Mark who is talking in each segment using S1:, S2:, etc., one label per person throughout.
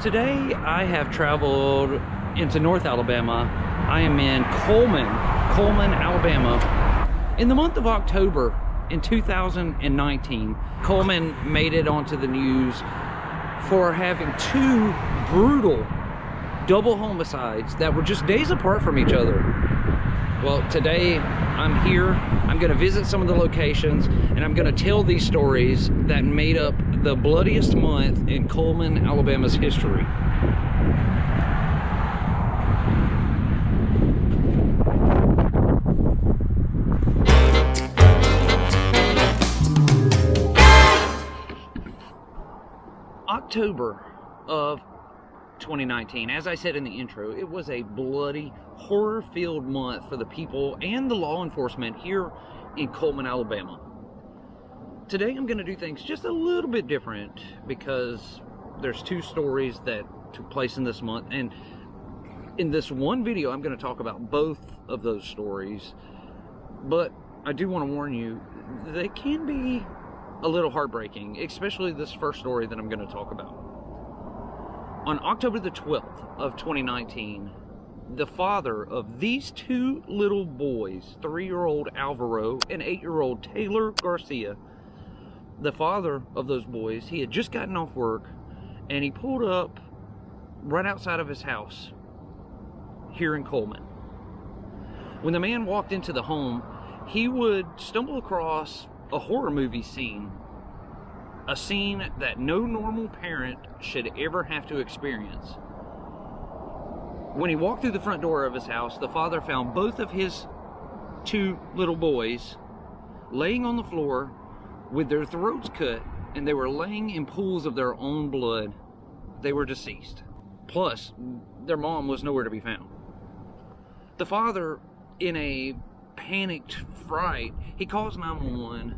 S1: Today I have traveled into North Alabama. I am in Cullman, Alabama. In the month of October in 2019, Cullman made it onto the news for having two brutal double homicides that were just days apart from each other. Well, today I'm here. I'm going to visit some of the locations, and I'm going to tell these stories that made up the bloodiest month in Cullman, Alabama's history. October of 2019, as I said in the intro, it was a bloody, horror-filled month for the people and the law enforcement here in Cullman, Alabama. Today I'm going to do things just a little bit different because there's two stories that took place in this month, and in this one video I'm going to talk about both of those stories. But I do want to warn you, they can be a little heartbreaking, especially this first story that I'm going to talk about. On October the 12th of 2019, the father of these two little boys, 3-year-old Alvaro and 8-year-old Taylor Garcia, the father of those boys, he had just gotten off work and he pulled up right outside of his house here in Cullman. When the man walked into the home, he would stumble across a horror movie scene, a scene that no normal parent should ever have to experience. When he walked through the front door of his house, the father found both of his two little boys laying on the floor with their throats cut, and they were laying in pools of their own blood. They were deceased. Plus, their mom was nowhere to be found. The father, in a panicked fright, he calls 911.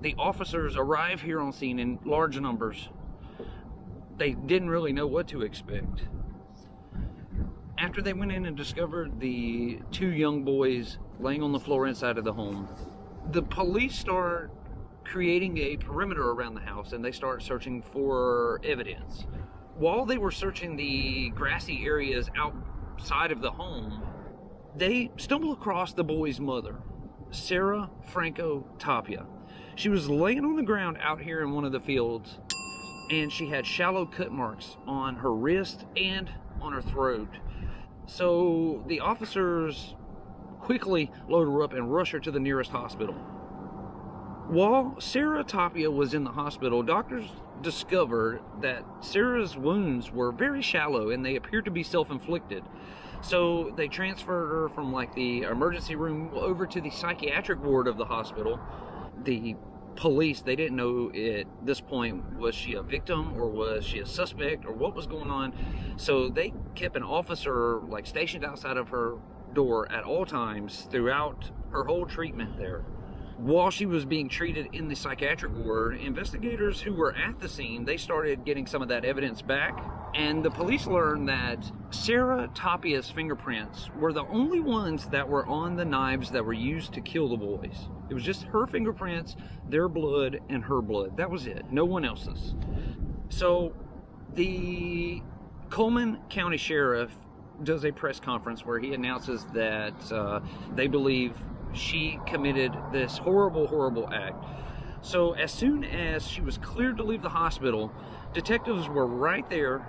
S1: The officers arrive here on scene in large numbers. They didn't really know what to expect. After they went in and discovered the two young boys laying on the floor inside of the home, the police start creating a perimeter around the house and they start searching for evidence. While they were searching the grassy areas outside of the home, they stumbled across the boy's mother, Sarah Franco Tapia. She was laying on the ground out here in one of the fields, and she had shallow cut marks on her wrist and on her throat. So the officers quickly load her up and rush her to the nearest hospital. While Sarah Tapia was in the hospital, doctors discovered that Sarah's wounds were very shallow and they appeared to be self-inflicted. So they transferred her from like the emergency room over to the psychiatric ward of the hospital. The police, they didn't know at this point, was she a victim or was she a suspect or what was going on. So they kept an officer like stationed outside of her door at all times throughout her whole treatment there. While she was being treated in the psychiatric ward, investigators who were at the scene, they started getting some of that evidence back, and the police learned that Sarah Tapia's fingerprints were the only ones that were on the knives that were used to kill the boys. It was just her fingerprints, their blood, and her blood. That was it. No one else's. So the Cullman County Sheriff does a press conference where he announces that they believe she committed this horrible, horrible act. So as soon as she was cleared to leave the hospital, detectives were right there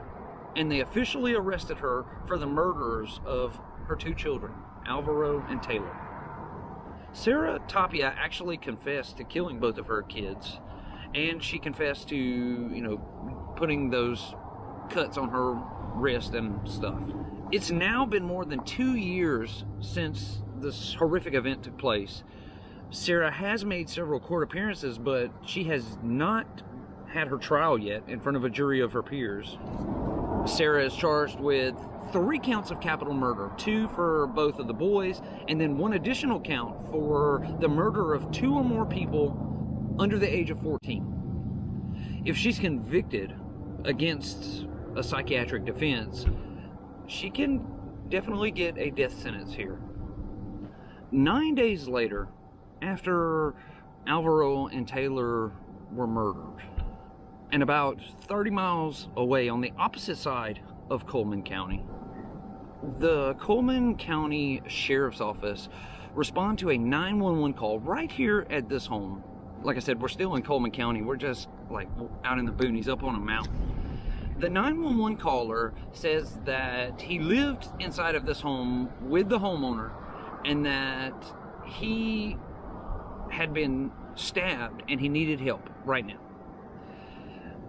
S1: and they officially arrested her for the murders of her two children, Alvaro and Taylor. Sarah Tapia actually confessed to killing both of her kids, and she confessed to, putting those cuts on her wrist and stuff. It's now been more than 2 years since this horrific event took place. Sarah has made several court appearances, but she has not had her trial yet in front of a jury of her peers. Sarah is charged with 3 counts of capital murder, 2 for both of the boys, and then 1 additional count for the murder of 2 or more people under the age of 14. If she's convicted against a psychiatric defense, she can definitely get a death sentence here. 9 days later, after Alvaro and Taylor were murdered, And about 30 miles away on the opposite side of Cullman County, the Cullman County Sheriff's Office respond to a 911 call right here at this home. Like I said, we're still in Cullman County. We're just like out in the boonies up on a mountain. The 911 caller says that he lived inside of this home with the homeowner and that he had been stabbed and he needed help right now.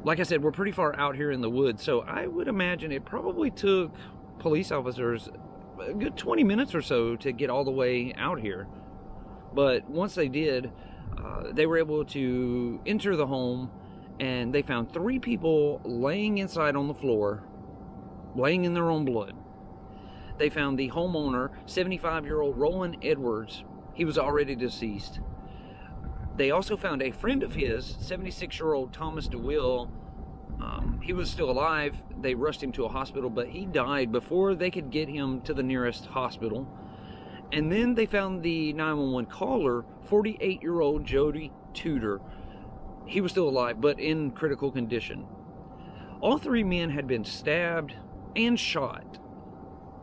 S1: Like I said, we're pretty far out here in the woods, so I would imagine it probably took police officers a good 20 minutes or so to get all the way out here. But once they did, they were able to enter the home, and they found 3 people laying inside on the floor, laying in their own blood. They found the homeowner, 75-year-old Roland Edwards. He was already deceased. They also found a friend of his, 76-year-old Thomas DeWill. He was still alive. They rushed him to a hospital, but he died before they could get him to the nearest hospital. And then they found the 911 caller, 48-year-old Jody Tudor. He was still alive, but in critical condition. All 3 men had been stabbed and shot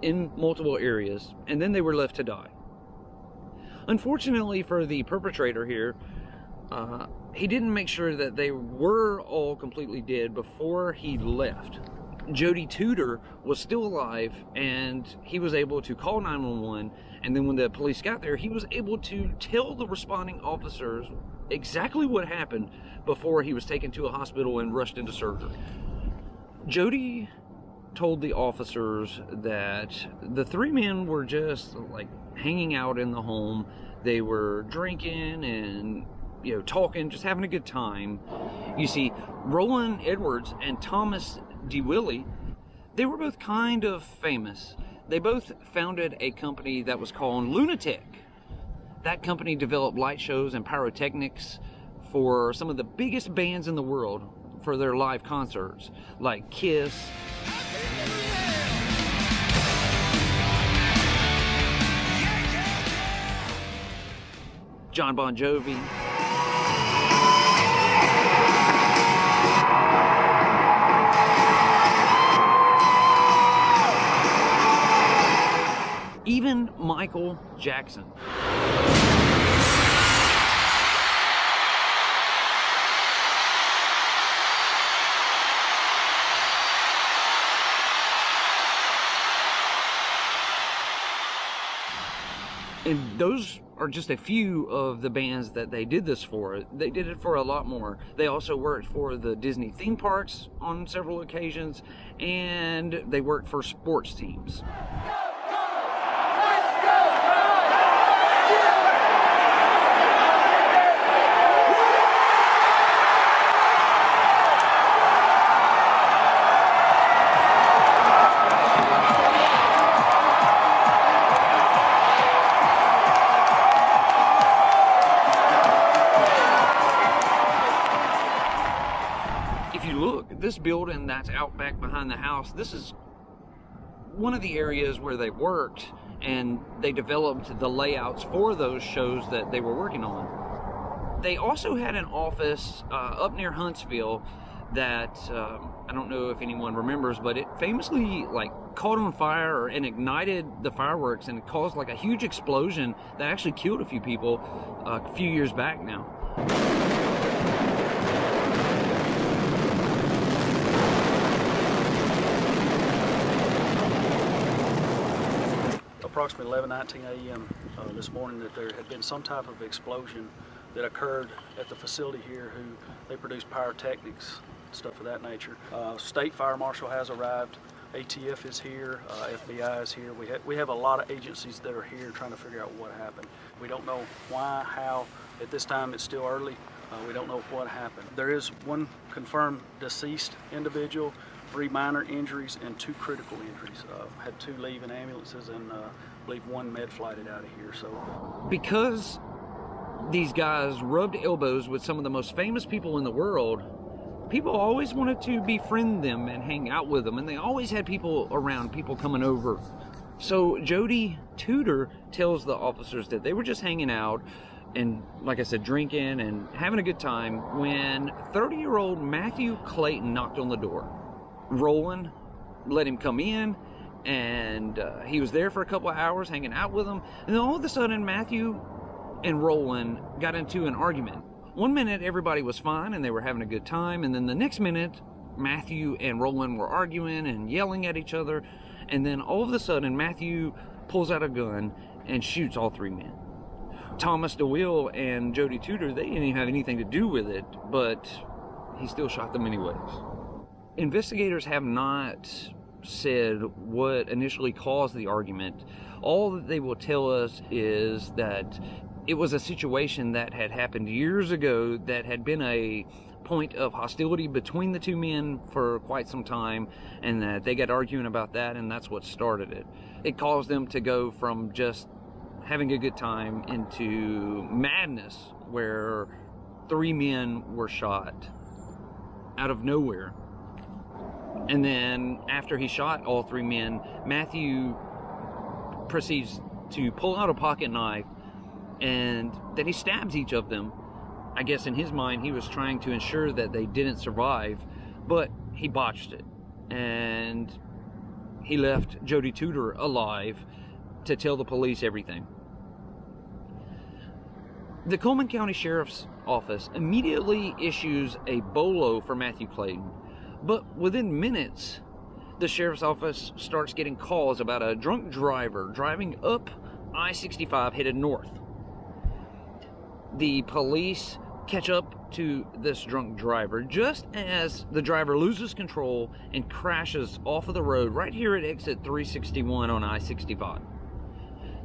S1: in multiple areas, and then they were left to die. Unfortunately for the perpetrator here, he didn't make sure that they were all completely dead before he left. Jody Tudor was still alive, and he was able to call 911, and then when the police got there, he was able to tell the responding officers exactly what happened before he was taken to a hospital and rushed into surgery. Jody told the officers that the 3 men were just like hanging out in the home. They were drinking and talking, just having a good time. You see, Roland Edwards and Thomas DeWillie, they were both kind of famous. They both founded a company that was called Lunatic. That company developed light shows and pyrotechnics for some of the biggest bands in the world for their live concerts, like Kiss, John Bon Jovi, even Michael Jackson. And those are just a few of the bands that they did this for. They did it for a lot more. They also worked for the Disney theme parks on several occasions, and they worked for sports teams. This building that's out back behind the house, this is one of the areas where they worked, and they developed the layouts for those shows that they were working on. They also had an office up near Huntsville that I don't know if anyone remembers, but it famously caught on fire and ignited the fireworks, and it caused a huge explosion that actually killed a few people a few years back now.
S2: Approximately 11:19 a.m. This morning, that there had been some type of explosion that occurred at the facility here. They produce pyrotechnics, stuff of that nature. State Fire Marshal has arrived. ATF is here. FBI is here. We have a lot of agencies that are here trying to figure out what happened. We don't know why, how. At this time, it's still early. We don't know what happened. There is one confirmed deceased individual, 3 minor injuries, and 2 critical injuries. Had 2 leave in ambulances, and I believe 1 med flighted out of here. So,
S1: because these guys rubbed elbows with some of the most famous people in the world, people always wanted to befriend them and hang out with them, and they always had people around, people coming over. So Jody Tudor tells the officers that they were just hanging out. and like I said, drinking and having a good time when 30-year-old Matthew Clayton knocked on the door. Roland let him come in, and he was there for a couple of hours hanging out with him, and then all of a sudden Matthew and Roland got into an argument. One minute everybody was fine and they were having a good time, and then the next minute Matthew and Roland were arguing and yelling at each other, and then all of a sudden Matthew pulls out a gun and shoots all three men. Thomas DeWill and Jody Tudor, they didn't even have anything to do with it, but he still shot them anyways. Investigators have not said what initially caused the argument. All that they will tell us is that it was a situation that had happened years ago that had been a point of hostility between the two men for quite some time, and that they got arguing about that, and that's what started it. It caused them to go from just having a good time into madness, where three men were shot out of nowhere. And then after he shot all three men, Matthew proceeds to pull out a pocket knife, and then he stabs each of them. I guess in his mind he was trying to ensure that they didn't survive, but he botched it, and he left Jody Tudor alive to tell the police everything. The Cullman County Sheriff's Office immediately issues a BOLO for Matthew Clayton, but within minutes the Sheriff's Office starts getting calls about a drunk driver driving up I-65 headed north. The police catch up to this drunk driver just as the driver loses control and crashes off of the road right here at exit 361 on I-65.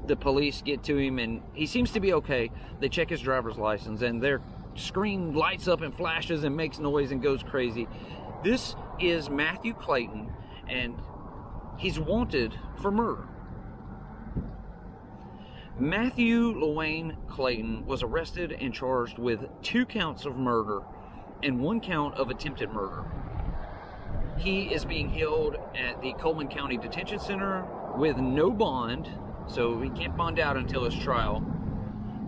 S1: The police get to him and he seems to be okay. They check his driver's license and their screen lights up and flashes and makes noise and goes crazy. This is Matthew Clayton, and he's wanted for murder. Matthew Llewayne Clayton was arrested and charged with 2 counts of murder and 1 count of attempted murder. He is being held at the Cullman County Detention Center with no bond, so he can't bond out until his trial.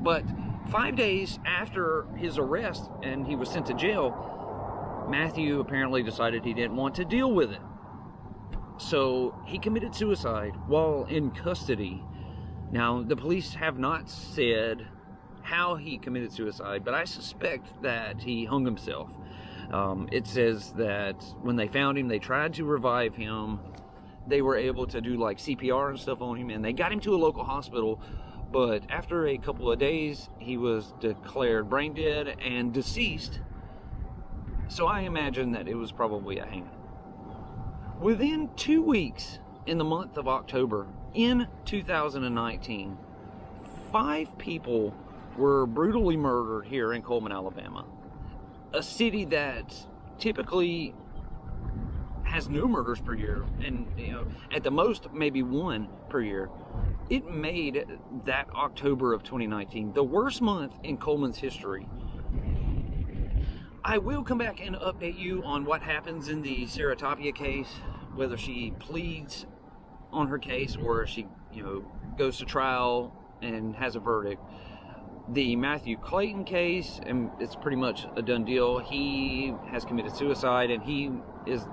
S1: But 5 days after his arrest and he was sent to jail, Matthew apparently decided he didn't want to deal with it. So he committed suicide while in custody. Now, the police have not said how he committed suicide, but I suspect that he hung himself. It says that when they found him, they tried to revive him. They were able to do like CPR and stuff on him, and they got him to a local hospital. But after a couple of days, he was declared brain dead and deceased. So I imagine that it was probably a hanging. Within 2 weeks, in the month of October, in 2019, 5 people were brutally murdered here in Cullman, Alabama. A city that typically has no murders per year, and at the most maybe 1 per year. It made that October of 2019 the worst month in Cullman's history. I will come back and update you on what happens in the Sarah Tapia case, whether she pleads on her case or she goes to trial and has a verdict. The Matthew Clayton case, and it's pretty much a done deal. He has committed suicide and he is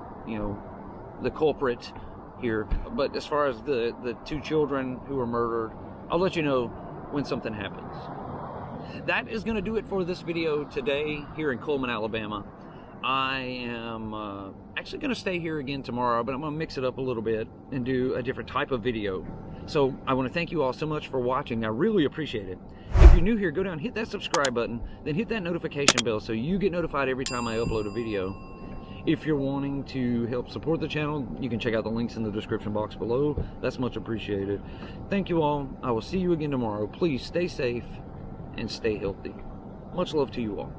S1: the culprit here. But as far as the 2 children who were murdered, I'll let you know when something happens. That is going to do it for this video today here in Cullman, Alabama. I am actually going to stay here again tomorrow, but I'm going to mix it up a little bit and do a different type of video. So I want to thank you all so much for watching. I really appreciate it. If you're new here, go down, hit that subscribe button, then hit that notification bell so you get notified every time I upload a video. If you're wanting to help support the channel, you can check out the links in the description box below. That's much appreciated. Thank you all. I will see you again tomorrow. Please stay safe and stay healthy. Much love to you all.